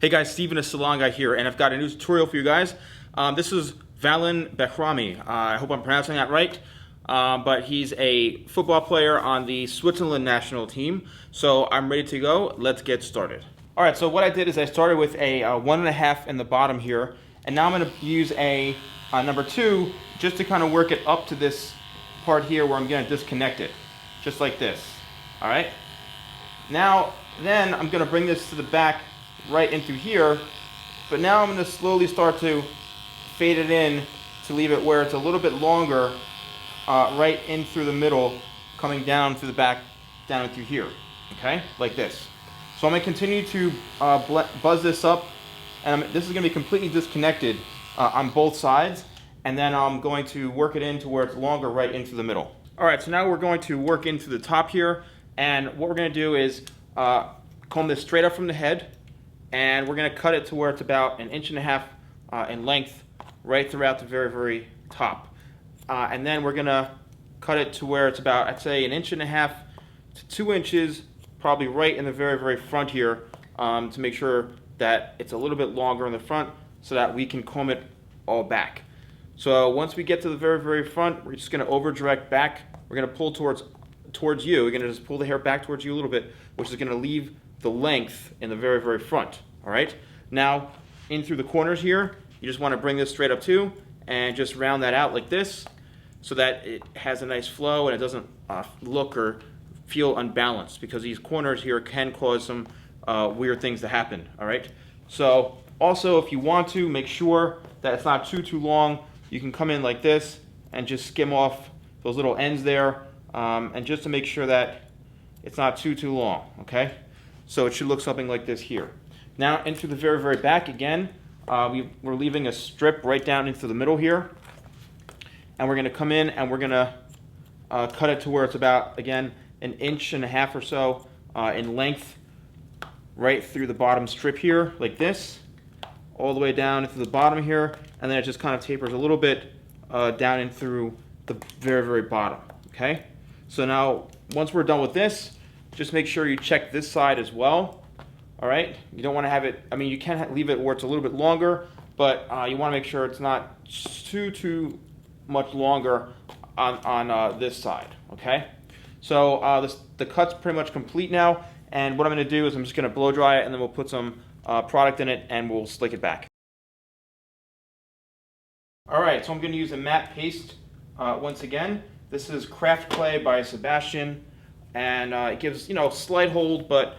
Hey guys, Stephen, a salon guy here, and I've got a new tutorial for you guys. This is Valon Behrami. I hope I'm pronouncing that right. But he's a football player on the Switzerland national team. So I'm ready to go. Let's get started. All right, so what I did is I started with a 1.5 in the bottom here, and now I'm going to use a number 2 just to kind of work it up to this part here where I'm going to disconnect it, just like this. All right. Now, then I'm going to bring this to the back right into here, but now I'm going to slowly start to fade it in to leave it where it's a little bit longer, right in through the middle, coming down through the back, down through here, okay, like this. So I'm going to continue to buzz this up, and this is going to be completely disconnected on both sides, and then I'm going to work it into where it's longer right into the middle. All right, so now we're going to work into the top here, and what we're going to do is comb this straight up from the head, and we're going to cut it to where it's about 1.5 inches in length right throughout the very, very top. And then we're going to cut it to where it's about, I'd say, 1.5 inches to 2 inches, probably right in the very, very front here, to make sure that it's a little bit longer in the front so that we can comb it all back. So once we get to the very, very front, we're just going to over direct back. We're going to pull towards you. We're going to just pull the hair back towards you a little bit, which is going to leave the length in the very, very front. All right. Now, in through the corners here, you just want to bring this straight up too, and just round that out like this, so that it has a nice flow and it doesn't look or feel unbalanced, because these corners here can cause some weird things to happen. All right. So also, if you want to make sure that it's not too long, you can come in like this and just skim off those little ends there, and just to make sure that it's not too long. Okay. So it should look something like this here. Now into the very, very back again, we're leaving a strip right down into the middle here. And we're going to come in and we're going to cut it to where it's about, again, 1.5 inches or so in length, right through the bottom strip here, like this, all the way down into the bottom here. And then it just kind of tapers a little bit down in through the very, very bottom. Okay? So now, once we're done with this, just make sure you check this side as well. All right, you don't want to have it, I mean, you can leave it where it's a little bit longer, but you want to make sure it's not too much longer on this side. Okay, so the cut's pretty much complete now, and what I'm going to do is I'm just going to blow dry it, and then we'll put some product in it and we'll slick it back. All right, so I'm going to use a matte paste once again. This is Craft Clay by Sebastian. And it gives, slight hold, but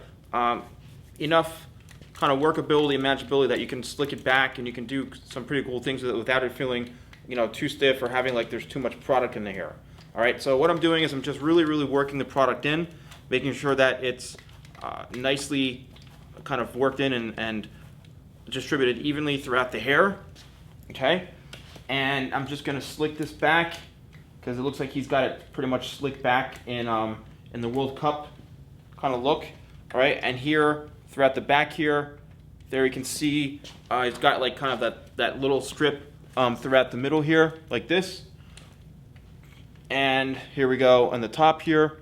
enough kind of workability and manageability that you can slick it back and you can do some pretty cool things with it without it feeling, too stiff or having like there's too much product in the hair. All right, so what I'm doing is I'm just really, really working the product in, making sure that it's nicely kind of worked in and distributed evenly throughout the hair. Okay, and I'm just going to slick this back because it looks like he's got it pretty much slicked back in the World Cup kind of look. All right, and here throughout the back here, there you can see it's got like kind of that little strip throughout the middle here, like this. And here we go on the top here.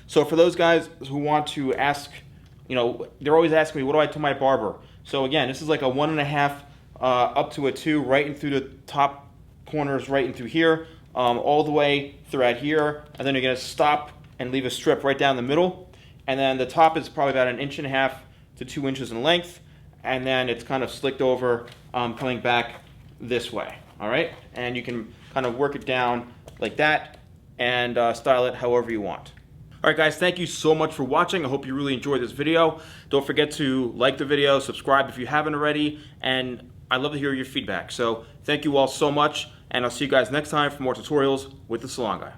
So for those guys who want to ask, they're always asking me, what do I tell my barber? So again, this is like a 1.5 up to a 2, right in through the top corners, right in through here, all the way throughout here, and then you're going to stop and leave a strip right down the middle, and then the top is probably about 1.5 inches to 2 inches in length, and then it's kind of slicked over, coming back this way. All right, and you can kind of work it down like that and style it however you want. All right, guys, thank you so much for watching. I hope you really enjoyed this video. Don't forget to like the video, subscribe if you haven't already, and I'd love to hear your feedback. So thank you all so much, and I'll see you guys next time for more tutorials with the Salon Guy.